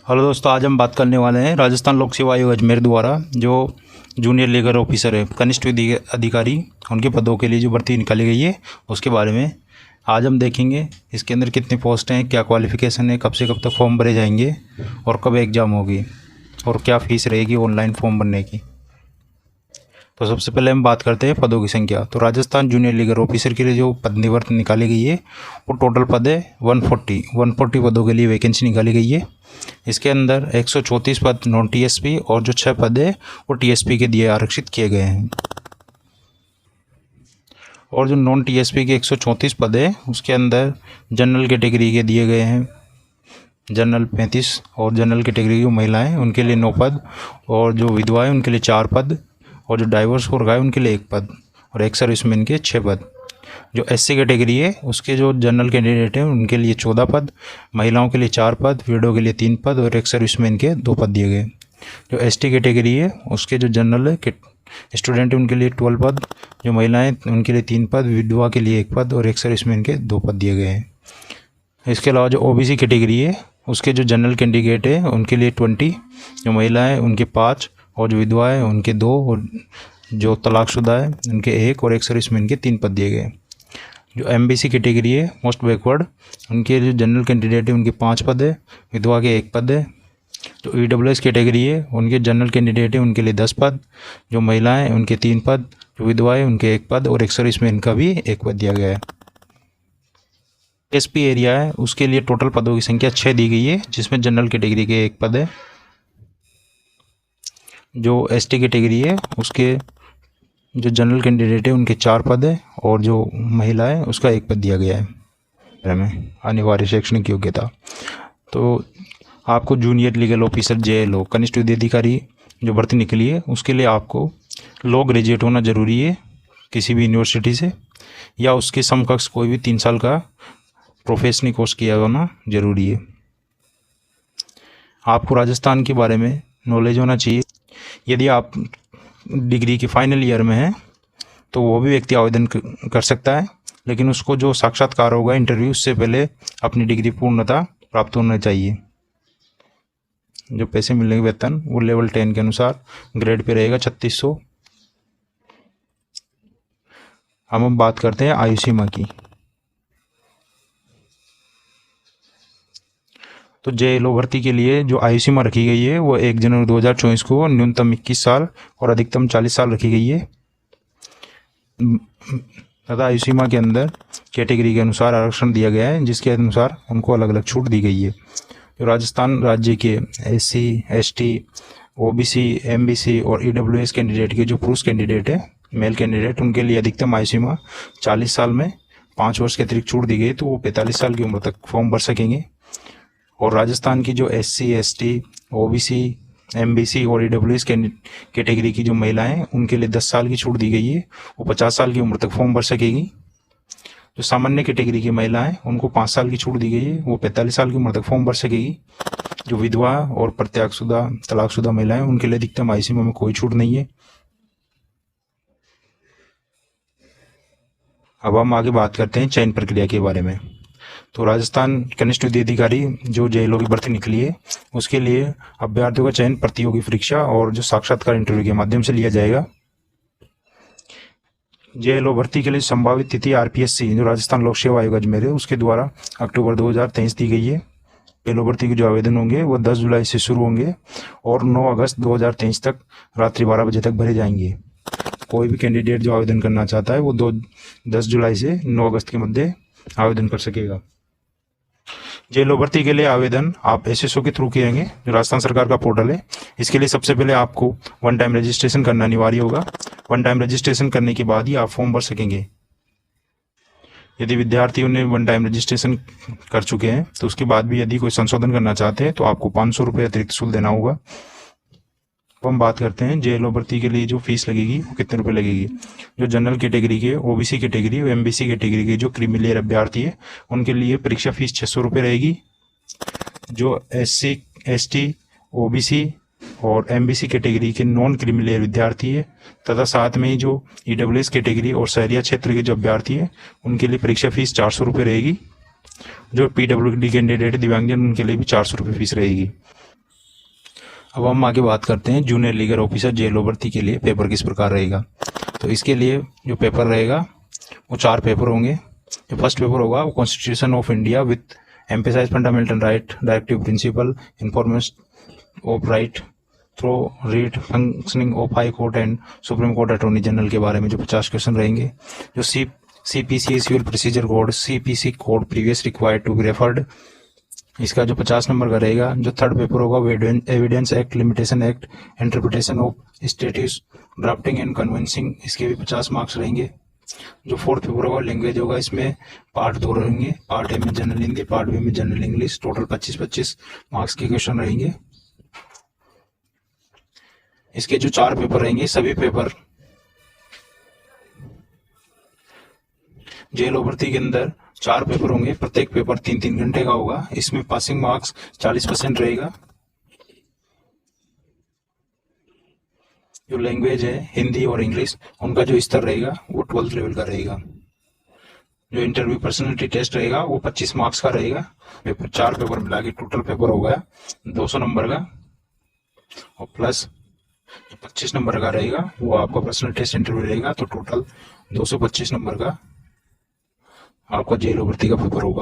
Hello दोस्तों, आज हम बात करने वाले हैं राजस्थान लोक सेवा आयोग अजमेर द्वारा जो जूनियर लीगल ऑफिसर है, कनिष्ठ अधिकारी, उनके पदों के लिए जो भर्ती निकाली गई है उसके बारे में आज हम देखेंगे। इसके अंदर कितनी पोस्ट हैं, क्या क्वालिफ़िकेशन है, कब से कब तक फॉर्म भरे जाएंगे और कब एग्ज़ाम होगी और क्या फ़ीस रहेगी ऑनलाइन फॉर्म भरने की। तो सबसे पहले हम बात करते हैं पदों की संख्या। तो राजस्थान जूनियर लीगल ऑफिसर के लिए जो पद निवर्त निकाली गई है वो टोटल पद है 140 पदों के लिए वैकेंसी निकाली गई है। इसके अंदर 134 पद नॉन टीएसपी और जो 6 पद है वो टीएसपी के दिए आरक्षित किए गए हैं। और जो नॉन टीएसपी के 134 पद है उसके अंदर जनरल कैटेगरी के दिए गए हैं, जनरल 35 और जनरल कैटेगरी की महिलाएं उनके लिए 9 पद और जो विधवाएं उनके लिए 4 पद और जो डाइवर्स हो रखा है उनके लिए 1 पद और एक सर्विसमैन के 6 पद। जो एससी कैटेगरी है उसके जो जनरल कैंडिडेट हैं उनके लिए 14 पद, महिलाओं के लिए 4 पद, विडो के लिए 3 पद और एक सर्विसमैन के 2 पद दिए गए। जो एसटी कैटेगरी है उसके जो जनरल स्टूडेंट हैं उनके लिए 12 पद, जो महिलाएं उनके लिए 3 पद, विधवा के लिए 1 पद और एक सर्विसमैन के 2 पद दिए गए हैं। इसके अलावा जो ओबीसी कैटेगरी है उसके जो जनरल कैंडिडेट है उनके लिए 20, जो महिलाएं उनके 5 और जो विधवा है उनके 2 और जो तलाकशुदा है उनके 1 और एक सर्विसमैन के 3 पद दिए गए। जो एमबीसी कैटेगरी है मोस्ट बैकवर्ड उनके जो जनरल कैंडिडेट है उनके 5 पद है, विधवा के 1 पद है। जो ईडब्ल्यूएस कैटेगरी है उनके जनरल कैंडिडेट है उनके लिए 10 पद, जो महिलाएं उनके 3 पद, जो विधवाएं उनके 1 पद और एक सर्विसमैन का भी 1 पद दिया गया है। एसपी एरिया है उसके लिए टोटल पदों की संख्या 6 दी गई है, जिसमें जनरल कैटेगरी के 1 पद है। जो एसटी कैटेगरी है उसके जो जनरल कैंडिडेट है उनके 4 पद है और जो महिला है उसका 1 पद दिया गया है। में अनिवार्य शैक्षणिक योग्यता तो आपको जूनियर लीगल ऑफिसर जेएलओ कनिष्ठ अधिकारी जो भर्ती निकली है उसके लिए आपको लॉ ग्रेजुएट होना ज़रूरी है किसी भी यूनिवर्सिटी से, या उसके समकक्ष कोई भी 3 साल का प्रोफेशनल कोर्स किया होना ज़रूरी है। आपको राजस्थान के बारे में नॉलेज होना चाहिए। यदि आप डिग्री के फाइनल ईयर में हैं तो वो भी व्यक्ति आवेदन कर सकता है, लेकिन उसको जो साक्षात्कार होगा इंटरव्यू उससे पहले अपनी डिग्री पूर्णता प्राप्त होना चाहिए। जो पैसे मिलेंगे वेतन वो लेवल 10 के अनुसार ग्रेड पे रहेगा 3600। अब हम बात करते हैं आयु सीमा की। तो जेएलओ भर्ती के लिए जो आयु सीमा रखी गई है वो 1 जनवरी 2024 को न्यूनतम 21 साल और अधिकतम 40 साल रखी गई है तथा आयु सीमा के अंदर कैटेगरी के अनुसार आरक्षण दिया गया है, जिसके अनुसार उनको अलग अलग छूट दी गई है। जो राजस्थान राज्य के एससी, एसटी, ओबीसी, एमबीसी और ईडब्ल्यूएस कैंडिडेट के जो पुरुष कैंडिडेट है, मेल कैंडिडेट, उनके लिए अधिकतम आयु सीमा 40 साल में 5 वर्ष के अतिरिक्त छूट दी गई, तो वो 45 साल की उम्र तक फॉर्म भर सकेंगे। और राजस्थान की जो एससी, एसटी, ओबीसी, एमबीसी और ईडब्ल्यूएस कैटेगरी की जो महिलाएं हैं उनके लिए 10 साल की छूट दी गई है, वो 50 साल की उम्र तक फॉर्म भर सकेगी। जो सामान्य कैटेगरी की महिलाएं उनको 5 साल की छूट दी गई है, वो 45 साल की उम्र तक फॉर्म भर सकेगी। जो विधवा और प्रत्यागशुदा तलाकशुदा महिलाएं उनके लिए अधिकतम आयु सीमा में कोई छूट नहीं है। अब हम आगे बात करते हैं चयन प्रक्रिया के बारे में। तो राजस्थान कनिष्ठ अधिकारी जो जेएलओ की भर्ती निकली है उसके लिए अभ्यर्थियों का चयन प्रतियोगी परीक्षा और जो साक्षात्कार इंटरव्यू के माध्यम से लिया जाएगा। जेएलओ भर्ती के लिए संभावित तिथि आरपीएससी जो राजस्थान लोक सेवा आयोग अजमेर है उसके द्वारा अक्टूबर 2023 दी गई है। जेएलओ भर्ती के जो आवेदन होंगे वो 10 जुलाई से शुरू होंगे और 9 अगस्त 2023 तक रात्रि 12 बजे तक भरे जाएंगे। कोई भी कैंडिडेट जो आवेदन करना चाहता है वो 10 जुलाई से 9 अगस्त के मध्य आवेदन कर सकेगा। जेएलओ भर्ती के लिए आवेदन आप एसएसओ के थ्रू किएंगे, जो राजस्थान सरकार का पोर्टल है। इसके लिए सबसे पहले आपको 1 टाइम रजिस्ट्रेशन करना अनिवार्य होगा। 1 टाइम रजिस्ट्रेशन करने के बाद ही आप फॉर्म भर सकेंगे। यदि विद्यार्थियों ने 1 टाइम रजिस्ट्रेशन कर चुके हैं तो उसके बाद भी यदि कोई संशोधन करना चाहते हैं तो आपको 500 रुपये अतिरिक्त शुल्क देना होगा। अब हम बात करते हैं जेएलओ भर्ती के लिए जो फीस लगेगी वो कितने रुपए लगेगी। जो जनरल कैटेगरी के, ओबीसी कैटेगरी और एमबीसी कैटेगरी के जो क्रीमी लेयर अभ्यर्थी है उनके लिए परीक्षा फीस 600 रुपये रहेगी। जो एससी, एसटी, ओबीसी और एमबीसी कैटेगरी के नॉन क्रीमी लेयर विद्यार्थी है तथा साथ में ही जो ईडब्ल्यूएस कैटेगरी और शहरिया क्षेत्र के जो अभ्यर्थी है उनके लिए परीक्षा फीस 400 रुपये रहेगी। जो पीडब्ल्यूडी कैंडिडेट दिव्यांगजन उनके लिए भी 400 रुपये फीस रहेगी। अब हम आगे बात करते हैं जूनियर लीगल ऑफिसर जेएलओ भर्ती के लिए पेपर किस प्रकार रहेगा। तो इसके लिए जो पेपर रहेगा वो 4 पेपर होंगे। जो फर्स्ट पेपर होगा वो constitution of India with emphasise fundamental right, directive principle, information of right through read, functioning of high court and supreme court attorney general के बारे में जो 50 क्वेश्चन रहेंगे। जो CPC civil procedure code, CPC code previous required to be referred, इसका जो 50 number का रहेगा। जो थर्ड पेपर होगा वो evidence act, limitation act, interpretation of statutes, drafting and conveyancing, इसके भी 50 मार्क्स रहेंगे। जो फोर्थ पेपर होगा लैंग्वेज होगा, इसमें पार्ट 2 रहेंगे, पार्ट ए में जनरल हिंदी, पार्ट बी में जनरल इंग्लिश, टोटल 25-25 मार्क्स के क्वेश्चन रहेंगे। इसके जो 4 पेपर रहेंगे, सभी पेपर जेएलओ भर्ती के अंदर 4 पेपर होंगे, प्रत्येक पेपर 3-3 घंटे का होगा। इसमें पासिंग मार्क्स 40% रहेगा। जो लैंग्वेज है हिंदी और इंग्लिश, उनका जो स्तर रहेगा वो 12th लेवल का रहेगा। जो इंटरव्यू पर्सनैलिटी टेस्ट रहेगा वो 25 मार्क्स का रहेगा। 4 पेपर मिला के टोटल पेपर होगा 200 नंबर का, और प्लस 25 नंबर का रहेगा वो आपका पर्सनल टेस्ट इंटरव्यू रहेगा। तो टोटल 225 नंबर का आपका जेएलओ भर्ती का पेपर होगा।